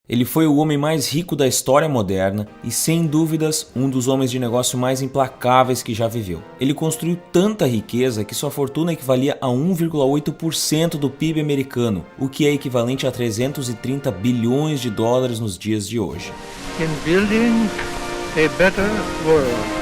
Ele foi o homem mais rico da história moderna e, sem dúvidas, um dos homens de negócio mais implacáveis que já viveu. Ele construiu tanta riqueza que sua fortuna equivalia a 1,8% do PIB americano, o que é equivalente a 330 bilhões de dólares nos dias de hoje. In building a better world.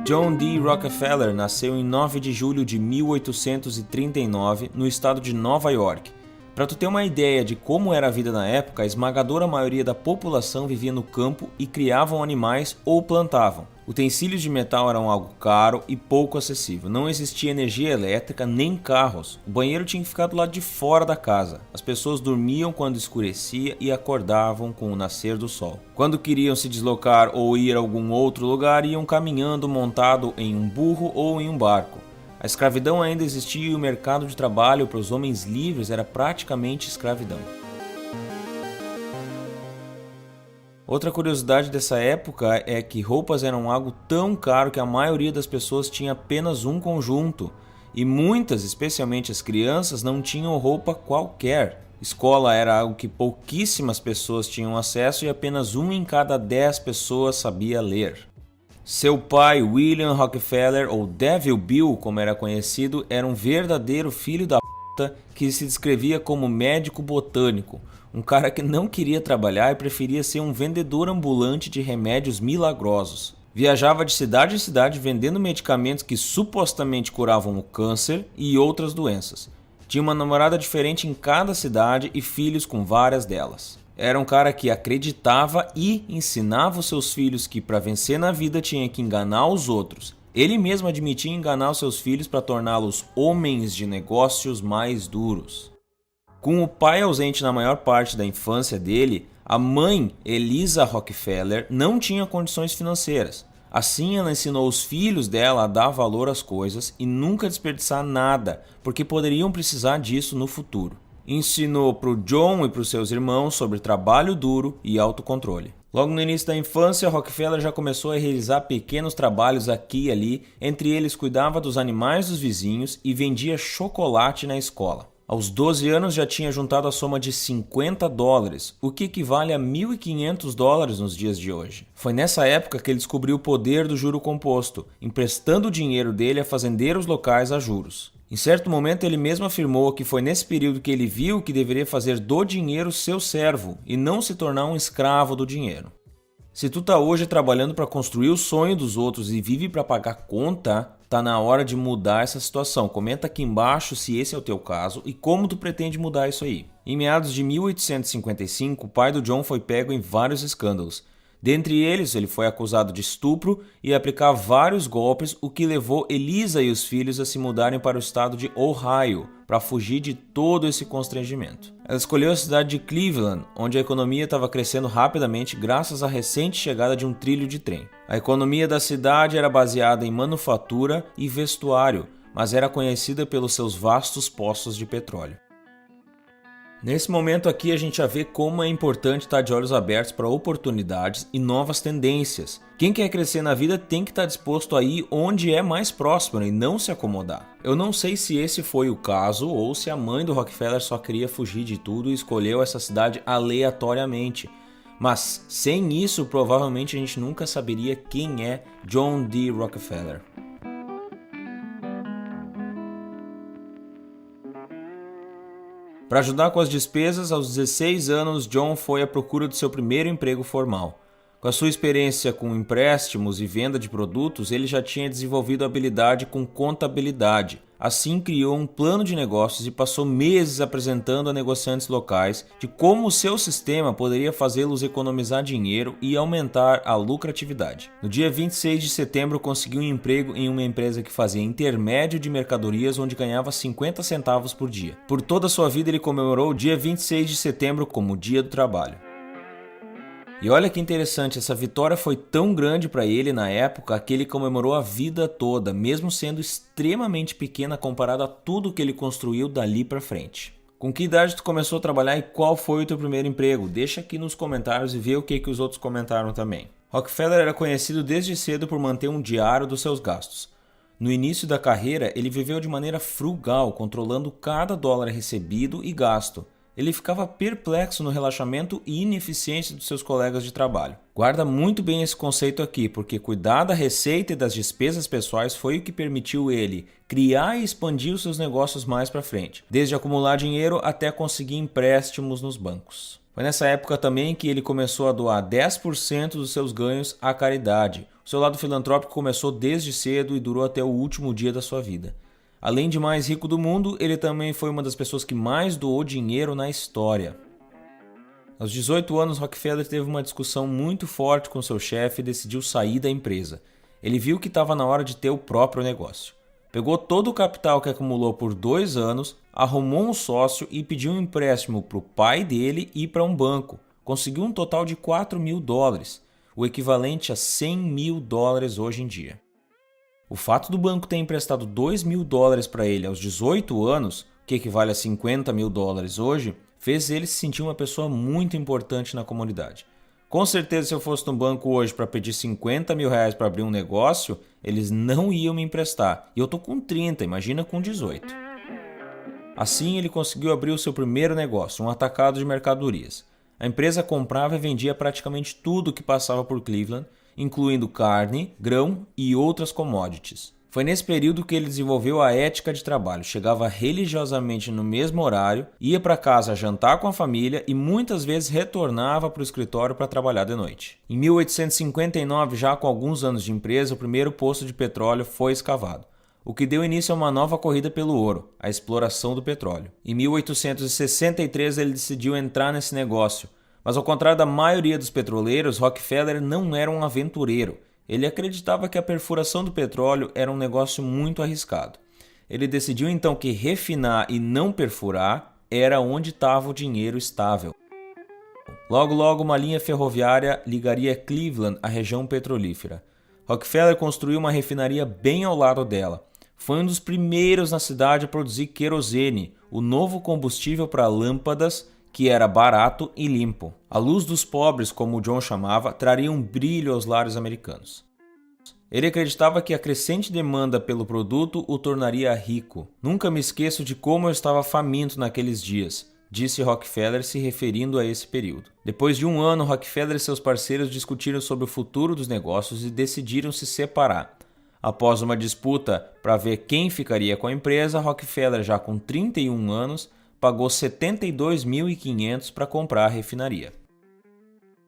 John D. Rockefeller nasceu em 9 de julho de 1839 no estado de Nova York. Para tu ter uma ideia de como era a vida na época, a esmagadora maioria da população vivia no campo e criavam animais ou plantavam. Utensílios de metal eram algo caro e pouco acessível. Não existia energia elétrica nem carros. O banheiro tinha que ficar do lado de fora da casa. As pessoas dormiam quando escurecia e acordavam com o nascer do sol. Quando queriam se deslocar ou ir a algum outro lugar, iam caminhando montado em um burro ou em um barco. A escravidão ainda existia e o mercado de trabalho para os homens livres era praticamente escravidão. Outra curiosidade dessa época é que roupas eram algo tão caro que a maioria das pessoas tinha apenas um conjunto, e muitas, especialmente as crianças, não tinham roupa qualquer. Escola era algo que pouquíssimas pessoas tinham acesso e apenas 1 em cada 10 pessoas sabia ler. Seu pai, William Rockefeller, ou Devil Bill, como era conhecido, era um verdadeiro filho da puta que se descrevia como médico botânico, um cara que não queria trabalhar e preferia ser um vendedor ambulante de remédios milagrosos. Viajava de cidade em cidade vendendo medicamentos que supostamente curavam o câncer e outras doenças. Tinha uma namorada diferente em cada cidade e filhos com várias delas. Era um cara que acreditava e ensinava os seus filhos que para vencer na vida tinha que enganar os outros. Ele mesmo admitia enganar os seus filhos para torná-los homens de negócios mais duros. Com o pai ausente na maior parte da infância dele, a mãe, Eliza Rockefeller, não tinha condições financeiras. Assim, ela ensinou os filhos dela a dar valor às coisas e nunca desperdiçar nada, porque poderiam precisar disso no futuro. Ensinou para o John e para os seus irmãos sobre trabalho duro e autocontrole. Logo no início da infância, Rockefeller já começou a realizar pequenos trabalhos aqui e ali, entre eles cuidava dos animais dos vizinhos e vendia chocolate na escola. Aos 12 anos já tinha juntado a soma de $50, o que equivale a $1.500 nos dias de hoje. Foi nessa época que ele descobriu o poder do juro composto, emprestando o dinheiro dele a fazendeiros locais a juros. Em certo momento ele mesmo afirmou que foi nesse período que ele viu que deveria fazer do dinheiro seu servo e não se tornar um escravo do dinheiro. Se tu tá hoje trabalhando para construir o sonho dos outros e vive para pagar conta, tá na hora de mudar essa situação. Comenta aqui embaixo se esse é o teu caso e como tu pretende mudar isso aí. Em meados de 1855, o pai do John foi pego em vários escândalos. Dentre eles, ele foi acusado de estupro e aplicar vários golpes, o que levou Eliza e os filhos a se mudarem para o estado de Ohio, para fugir de todo esse constrangimento. Ela escolheu a cidade de Cleveland, onde a economia estava crescendo rapidamente graças à recente chegada de um trilho de trem. A economia da cidade era baseada em manufatura e vestuário, mas era conhecida pelos seus vastos poços de petróleo. Nesse momento aqui a gente já vê como é importante estar de olhos abertos para oportunidades e novas tendências. Quem quer crescer na vida tem que estar disposto a ir onde é mais próximo e não se acomodar. Eu não sei se esse foi o caso ou se a mãe do Rockefeller só queria fugir de tudo e escolheu essa cidade aleatoriamente. Mas sem isso provavelmente a gente nunca saberia quem é John D. Rockefeller. Para ajudar com as despesas, aos 16 anos, John foi à procura do seu primeiro emprego formal. Com a sua experiência com empréstimos e venda de produtos, ele já tinha desenvolvido habilidade com contabilidade. Assim, criou um plano de negócios e passou meses apresentando a negociantes locais de como o seu sistema poderia fazê-los economizar dinheiro e aumentar a lucratividade. No dia 26 de setembro, conseguiu um emprego em uma empresa que fazia intermédio de mercadorias, onde ganhava 50 centavos por dia. Por toda a sua vida, ele comemorou o dia 26 de setembro como o Dia do Trabalho. E olha que interessante, essa vitória foi tão grande para ele na época que ele comemorou a vida toda, mesmo sendo extremamente pequena comparado a tudo que ele construiu dali para frente. Com que idade tu começou a trabalhar e qual foi o teu primeiro emprego? Deixa aqui nos comentários e vê o que os outros comentaram também. Rockefeller era conhecido desde cedo por manter um diário dos seus gastos. No início da carreira, ele viveu de maneira frugal, controlando cada dólar recebido e gasto. Ele ficava perplexo no relaxamento e ineficiência dos seus colegas de trabalho. Guarda muito bem esse conceito aqui, porque cuidar da receita e das despesas pessoais foi o que permitiu ele criar e expandir os seus negócios mais para frente, desde acumular dinheiro até conseguir empréstimos nos bancos. Foi nessa época também que ele começou a doar 10% dos seus ganhos à caridade. O seu lado filantrópico começou desde cedo e durou até o último dia da sua vida. Além de mais rico do mundo, ele também foi uma das pessoas que mais doou dinheiro na história. Aos 18 anos, Rockefeller teve uma discussão muito forte com seu chefe e decidiu sair da empresa. Ele viu que estava na hora de ter o próprio negócio. Pegou todo o capital que acumulou por 2 anos, arrumou um sócio e pediu um empréstimo para o pai dele e para um banco. Conseguiu um total de $4.000, o equivalente a $100.000 hoje em dia. O fato do banco ter emprestado $2.000 para ele aos 18 anos, que equivale a $50.000 hoje, fez ele se sentir uma pessoa muito importante na comunidade. Com certeza, se eu fosse no banco hoje para pedir R$50.000 para abrir um negócio, eles não iam me emprestar. E eu tô com 30, imagina com 18. Assim, ele conseguiu abrir o seu primeiro negócio, um atacado de mercadorias. A empresa comprava e vendia praticamente tudo que passava por Cleveland, incluindo carne, grão e outras commodities. Foi nesse período que ele desenvolveu a ética de trabalho, chegava religiosamente no mesmo horário, ia para casa jantar com a família e muitas vezes retornava para o escritório para trabalhar de noite. Em 1859, já com alguns anos de empresa, o primeiro poço de petróleo foi escavado, o que deu início a uma nova corrida pelo ouro, a exploração do petróleo. Em 1863 ele decidiu entrar nesse negócio, mas ao contrário da maioria dos petroleiros, Rockefeller não era um aventureiro. Ele acreditava que a perfuração do petróleo era um negócio muito arriscado. Ele decidiu então que refinar e não perfurar era onde estava o dinheiro estável. Logo uma linha ferroviária ligaria Cleveland à região petrolífera. Rockefeller construiu uma refinaria bem ao lado dela. Foi um dos primeiros na cidade a produzir querosene, o novo combustível para lâmpadas, que era barato e limpo. A luz dos pobres, como o John chamava, traria um brilho aos lares americanos. Ele acreditava que a crescente demanda pelo produto o tornaria rico. Nunca me esqueço de como eu estava faminto naqueles dias, disse Rockefeller se referindo a esse período. Depois de um ano, Rockefeller e seus parceiros discutiram sobre o futuro dos negócios e decidiram se separar. Após uma disputa para ver quem ficaria com a empresa, Rockefeller, já com 31 anos, pagou $72.500 para comprar a refinaria.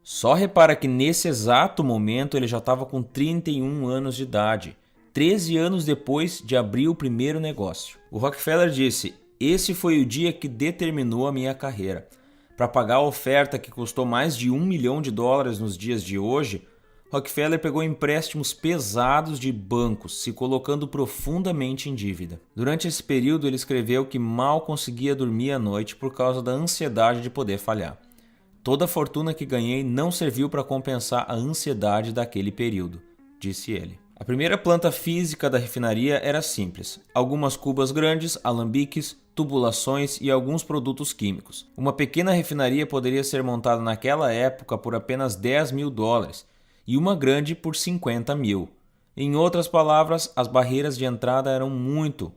Só repara que nesse exato momento ele já estava com 31 anos de idade, 13 anos depois de abrir o primeiro negócio. O Rockefeller disse: "Esse foi o dia que determinou a minha carreira. Para pagar a oferta que custou mais de $1 milhão nos dias de hoje, Rockefeller pegou empréstimos pesados de bancos, se colocando profundamente em dívida. Durante esse período, ele escreveu que mal conseguia dormir à noite por causa da ansiedade de poder falhar. Toda a fortuna que ganhei não serviu para compensar a ansiedade daquele período", disse ele. A primeira planta física da refinaria era simples: algumas cubas grandes, alambiques, tubulações e alguns produtos químicos. Uma pequena refinaria poderia ser montada naquela época por apenas $10.000. E uma grande por 50 mil. Em outras palavras, as barreiras de entrada eram muito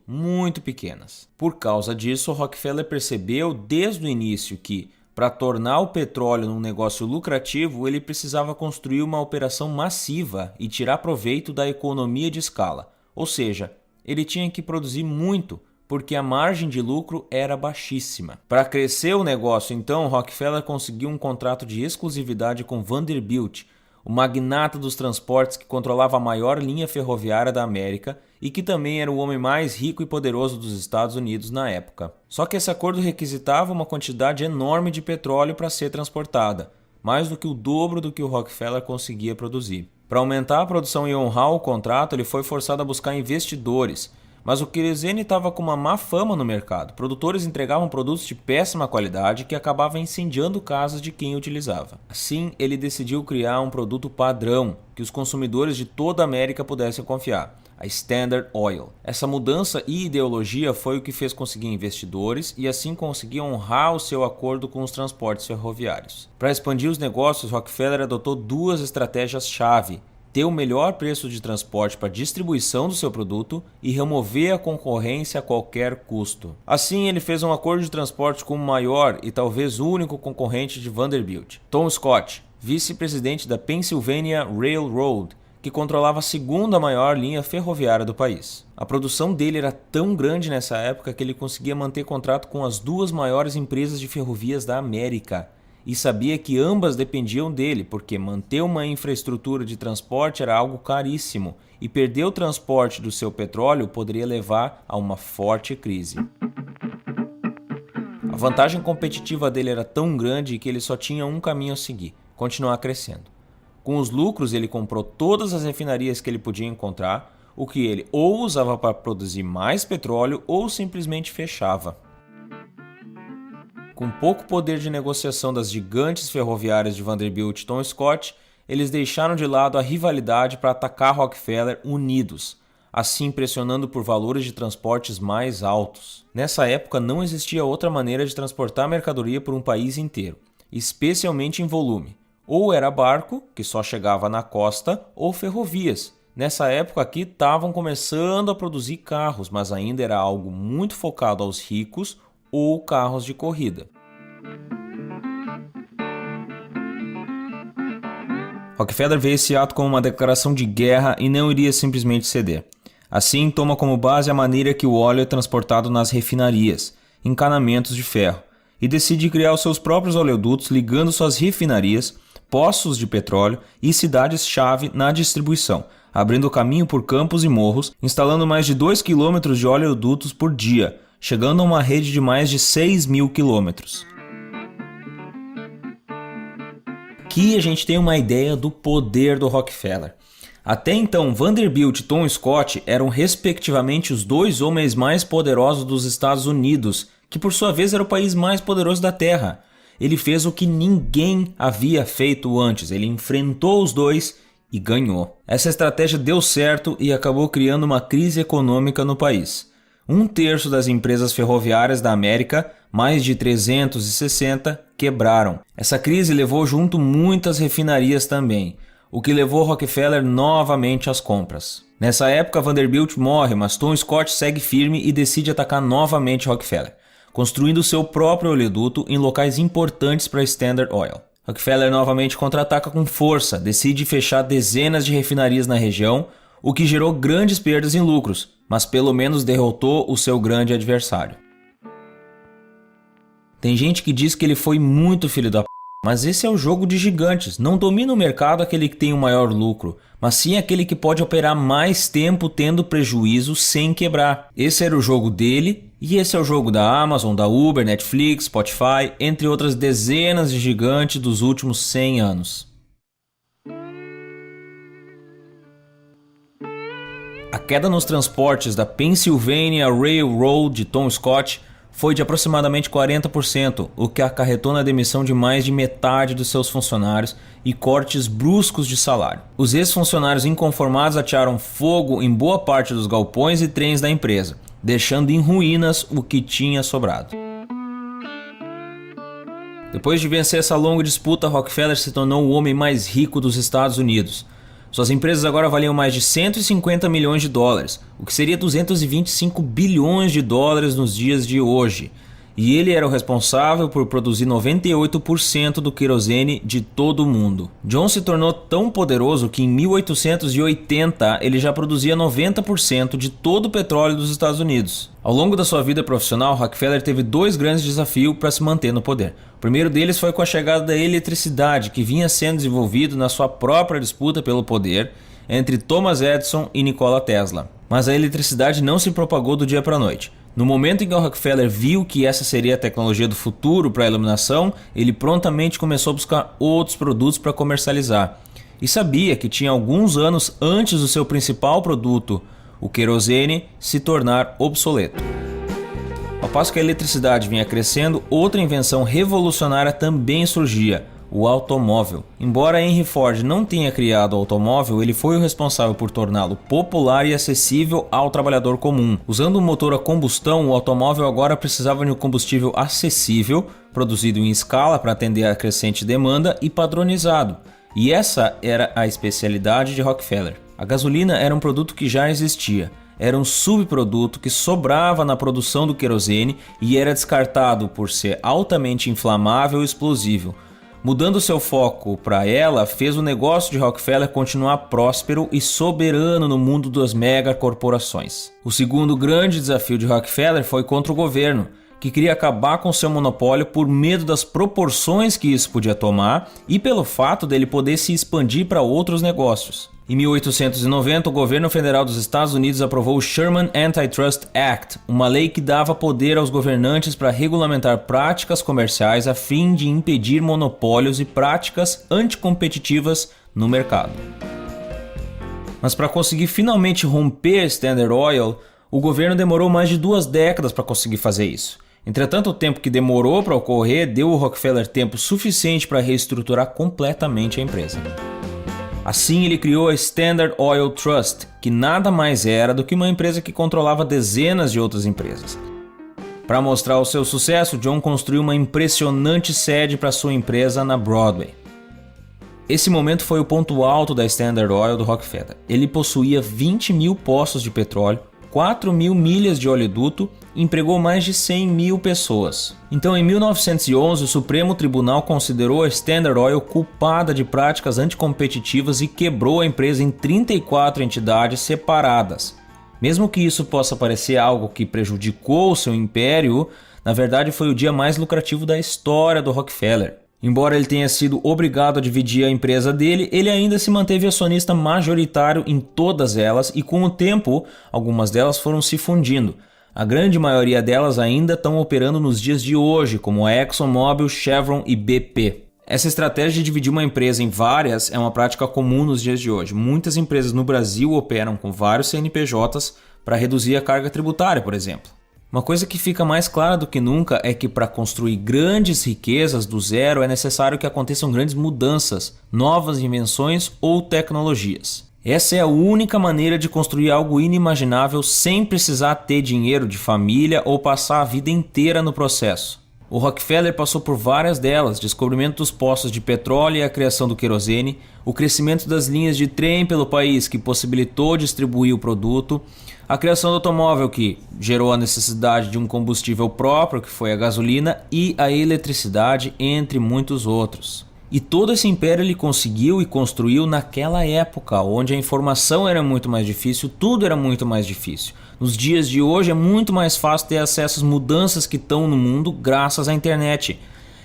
pequenas. Por causa disso, Rockefeller percebeu desde o início que, para tornar o petróleo num negócio lucrativo, ele precisava construir uma operação massiva e tirar proveito da economia de escala. Ou seja, ele tinha que produzir muito, porque a margem de lucro era baixíssima. Para crescer o negócio, então, Rockefeller conseguiu um contrato de exclusividade com Vanderbilt, o magnata dos transportes que controlava a maior linha ferroviária da América e que também era o homem mais rico e poderoso dos Estados Unidos na época. Só que esse acordo requisitava uma quantidade enorme de petróleo para ser transportada, mais do que o dobro do que o Rockefeller conseguia produzir. Para aumentar a produção e honrar o contrato, ele foi forçado a buscar investidores, Mas o querosene estava com uma má fama no mercado. Produtores entregavam produtos de péssima qualidade que acabavam incendiando casas de quem utilizava. Assim, ele decidiu criar um produto padrão que os consumidores de toda a América pudessem confiar: a Standard Oil. Essa mudança e ideologia foi o que fez conseguir investidores e assim conseguir honrar o seu acordo com os transportes ferroviários. Para expandir os negócios, Rockefeller adotou duas estratégias-chave: ter o melhor preço de transporte para distribuição do seu produto e remover a concorrência a qualquer custo. Assim, ele fez um acordo de transporte com o maior e talvez único concorrente de Vanderbilt, Tom Scott, vice-presidente da Pennsylvania Railroad, que controlava a segunda maior linha ferroviária do país. A produção dele era tão grande nessa época que ele conseguia manter contrato com as duas maiores empresas de ferrovias da América. E sabia que ambas dependiam dele, porque manter uma infraestrutura de transporte era algo caríssimo, e perder o transporte do seu petróleo poderia levar a uma forte crise. A vantagem competitiva dele era tão grande que ele só tinha um caminho a seguir: continuar crescendo. Com os lucros, ele comprou todas as refinarias que ele podia encontrar, o que ele ou usava para produzir mais petróleo ou simplesmente fechava. Com pouco poder de negociação das gigantes ferroviárias de Vanderbilt e Tom Scott, eles deixaram de lado a rivalidade para atacar Rockefeller unidos, assim pressionando por valores de transportes mais altos. Nessa época não existia outra maneira de transportar mercadoria por um país inteiro, especialmente em volume. Ou era barco, que só chegava na costa, ou ferrovias. Nessa época aqui estavam começando a produzir carros, mas ainda era algo muito focado aos ricos ou carros de corrida. Rockefeller vê esse ato como uma declaração de guerra e não iria simplesmente ceder. Assim, toma como base a maneira que o óleo é transportado nas refinarias, encanamentos de ferro, e decide criar os seus próprios oleodutos ligando suas refinarias, poços de petróleo e cidades-chave na distribuição, abrindo caminho por campos e morros, instalando mais de 2 km de oleodutos por dia, chegando a uma rede de mais de 6.000 quilômetros. Aqui a gente tem uma ideia do poder do Rockefeller. Até então, Vanderbilt e Tom Scott eram respectivamente os dois homens mais poderosos dos Estados Unidos, que por sua vez era o país mais poderoso da Terra. Ele fez o que ninguém havia feito antes, ele enfrentou os dois e ganhou. Essa estratégia deu certo e acabou criando uma crise econômica no país. 1/3 das empresas ferroviárias da América, mais de 360, quebraram. Essa crise levou junto muitas refinarias também, o que levou Rockefeller novamente às compras. Nessa época, Vanderbilt morre, mas Tom Scott segue firme e decide atacar novamente Rockefeller, construindo seu próprio oleoduto em locais importantes para a Standard Oil. Rockefeller novamente contra-ataca com força, decide fechar dezenas de refinarias na região, o que gerou grandes perdas em lucros, mas pelo menos derrotou o seu grande adversário. Tem gente que diz que ele foi muito filho da p***, mas esse é o jogo de gigantes. Não domina o mercado aquele que tem o maior lucro, mas sim aquele que pode operar mais tempo tendo prejuízo sem quebrar. Esse era o jogo dele e esse é o jogo da Amazon, da Uber, Netflix, Spotify, entre outras dezenas de gigantes dos últimos 100 anos. A queda nos transportes da Pennsylvania Railroad de Tom Scott foi de aproximadamente 40%, o que acarretou na demissão de mais de metade dos seus funcionários e cortes bruscos de salário. Os ex-funcionários inconformados atearam fogo em boa parte dos galpões e trens da empresa, deixando em ruínas o que tinha sobrado. Depois de vencer essa longa disputa, Rockefeller se tornou o homem mais rico dos Estados Unidos. Suas empresas agora valiam mais de 150 milhões de dólares, o que seria 225 bilhões de dólares nos dias de hoje. E ele era o responsável por produzir 98% do querosene de todo o mundo. John se tornou tão poderoso que em 1880 ele já produzia 90% de todo o petróleo dos Estados Unidos. Ao longo da sua vida profissional, Rockefeller teve dois grandes desafios para se manter no poder. O primeiro deles foi com a chegada da eletricidade, que vinha sendo desenvolvido na sua própria disputa pelo poder entre Thomas Edison e Nikola Tesla. Mas a eletricidade não se propagou do dia para a noite. No momento em que o Rockefeller viu que essa seria a tecnologia do futuro para a iluminação, ele prontamente começou a buscar outros produtos para comercializar. E sabia que tinha alguns anos antes do seu principal produto, o querosene se tornar obsoleto. Ao passo que a eletricidade vinha crescendo, outra invenção revolucionária também surgia, o automóvel. Embora Henry Ford não tenha criado o automóvel, ele foi o responsável por torná-lo popular e acessível ao trabalhador comum. Usando um motor a combustão, o automóvel agora precisava de um combustível acessível, produzido em escala para atender a crescente demanda e padronizado. E essa era a especialidade de Rockefeller. A gasolina era um produto que já existia. Era um subproduto que sobrava na produção do querosene e era descartado por ser altamente inflamável e explosivo. Mudando seu foco para ela, fez o negócio de Rockefeller continuar próspero e soberano no mundo das megacorporações. O segundo grande desafio de Rockefeller foi contra o governo, que queria acabar com seu monopólio por medo das proporções que isso podia tomar e pelo fato dele poder se expandir para outros negócios. Em 1890, o governo federal dos Estados Unidos aprovou o Sherman Antitrust Act, uma lei que dava poder aos governantes para regulamentar práticas comerciais a fim de impedir monopólios e práticas anticompetitivas no mercado. Mas para conseguir finalmente romper a Standard Oil, o governo demorou mais de 2 décadas para conseguir fazer isso. Entretanto, o tempo que demorou para ocorrer deu ao Rockefeller tempo suficiente para reestruturar completamente a empresa. Assim, ele criou a Standard Oil Trust, que nada mais era do que uma empresa que controlava dezenas de outras empresas. Para mostrar o seu sucesso, John construiu uma impressionante sede para sua empresa na Broadway. Esse momento foi o ponto alto da Standard Oil do Rockefeller. Ele possuía 20 mil poços de petróleo, 4 mil milhas de oleoduto e empregou mais de 100 mil pessoas. Então, em 1911, o Supremo Tribunal considerou a Standard Oil culpada de práticas anticompetitivas e quebrou a empresa em 34 entidades separadas. Mesmo que isso possa parecer algo que prejudicou o seu império, na verdade foi o dia mais lucrativo da história do Rockefeller. Embora ele tenha sido obrigado a dividir a empresa dele, ele ainda se manteve acionista majoritário em todas elas e com o tempo, algumas delas foram se fundindo. A grande maioria delas ainda estão operando nos dias de hoje, como a ExxonMobil, Chevron e BP. Essa estratégia de dividir uma empresa em várias é uma prática comum nos dias de hoje. Muitas empresas no Brasil operam com vários CNPJs para reduzir a carga tributária, por exemplo. Uma coisa que fica mais clara do que nunca é que para construir grandes riquezas do zero é necessário que aconteçam grandes mudanças, novas invenções ou tecnologias. Essa é a única maneira de construir algo inimaginável sem precisar ter dinheiro de família ou passar a vida inteira no processo. O Rockefeller passou por várias delas: descobrimento dos poços de petróleo e a criação do querosene, o crescimento das linhas de trem pelo país que possibilitou distribuir o produto, a criação do automóvel que gerou a necessidade de um combustível próprio, que foi a gasolina, e a eletricidade, entre muitos outros. E todo esse império ele conseguiu e construiu naquela época, onde a informação era muito mais difícil, tudo era muito mais difícil. Nos dias de hoje é muito mais fácil ter acesso às mudanças que estão no mundo graças à internet.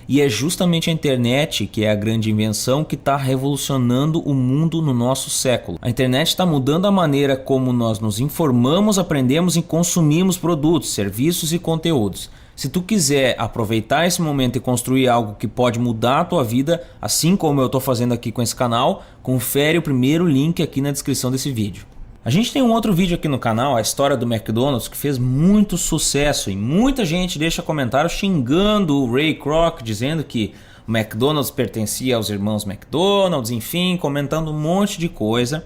E é justamente a internet que é a grande invenção que está revolucionando o mundo no nosso século. A internet está mudando a maneira como nós nos informamos, aprendemos e consumimos produtos, serviços e conteúdos. Se tu quiser aproveitar esse momento e construir algo que pode mudar a tua vida, assim como eu estou fazendo aqui com esse canal, confere o primeiro link aqui na descrição desse vídeo. A gente tem um outro vídeo aqui no canal, a história do McDonald's, que fez muito sucesso e muita gente deixa comentários xingando o Ray Kroc, dizendo que o McDonald's pertencia aos irmãos McDonald's, enfim, comentando um monte de coisa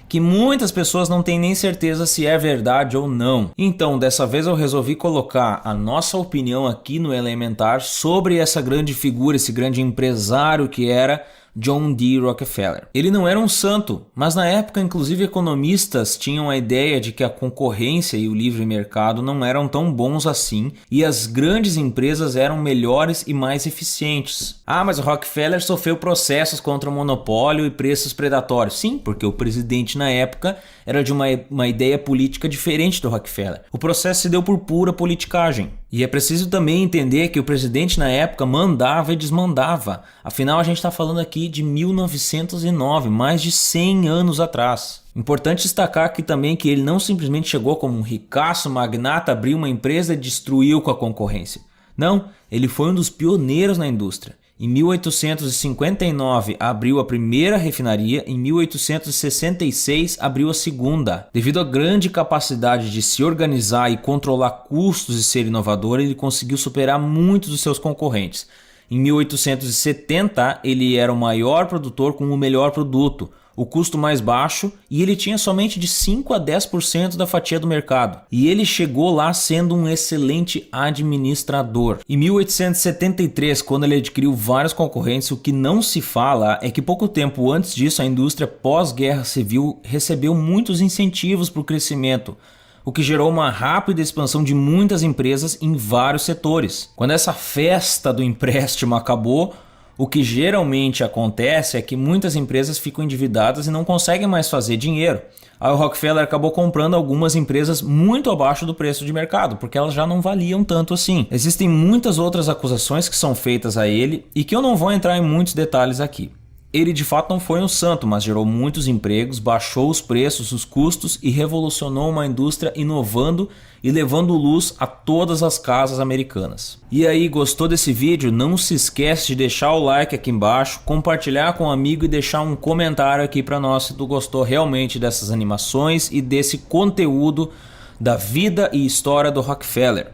que muitas pessoas não têm nem certeza se é verdade ou não. Então, dessa vez eu resolvi colocar a nossa opinião aqui no Elementar sobre essa grande figura, esse grande empresário que era John D. Rockefeller. Ele não era um santo, mas na época inclusive economistas tinham a ideia de que a concorrência e o livre mercado não eram tão bons assim e as grandes empresas eram melhores e mais eficientes. Ah, mas o Rockefeller sofreu processos contra o monopólio e preços predatórios. Sim, porque o presidente na época era de uma ideia política diferente do Rockefeller. O processo se deu por pura politicagem. E é preciso também entender que o presidente na época mandava e desmandava. Afinal, a gente está falando aqui de 1909, mais de 100 anos atrás. Importante destacar aqui também que ele não simplesmente chegou como um ricaço magnata, abriu uma empresa e destruiu com a concorrência. Não, ele foi um dos pioneiros na indústria. Em 1859 abriu a primeira refinaria, em 1866 abriu a segunda. Devido à grande capacidade de se organizar e controlar custos e ser inovador, ele conseguiu superar muitos dos seus concorrentes. Em 1870 ele era o maior produtor com o melhor produto, o custo mais baixo, e ele tinha somente de 5 a 10% da fatia do mercado. E ele chegou lá sendo um excelente administrador. Em 1873, quando ele adquiriu vários concorrentes, o que não se fala é que pouco tempo antes disso a indústria pós-guerra civil recebeu muitos incentivos para o crescimento, o que gerou uma rápida expansão de muitas empresas em vários setores. Quando essa festa do empréstimo acabou, o que geralmente acontece é que muitas empresas ficam endividadas e não conseguem mais fazer dinheiro. Aí o Rockefeller acabou comprando algumas empresas muito abaixo do preço de mercado, porque elas já não valiam tanto assim. Existem muitas outras acusações que são feitas a ele e que eu não vou entrar em muitos detalhes aqui. Ele de fato não foi um santo, mas gerou muitos empregos, baixou os preços, os custos e revolucionou uma indústria inovando e levando luz a todas as casas americanas. E aí, gostou desse vídeo? Não se esquece de deixar o like aqui embaixo, compartilhar com um amigo e deixar um comentário aqui para nós se tu gostou realmente dessas animações e desse conteúdo da vida e história do Rockefeller.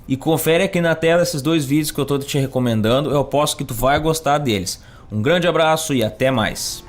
E confere aqui na tela esses dois vídeos que eu estou te recomendando, eu aposto que tu vai gostar deles. Um grande abraço e até mais!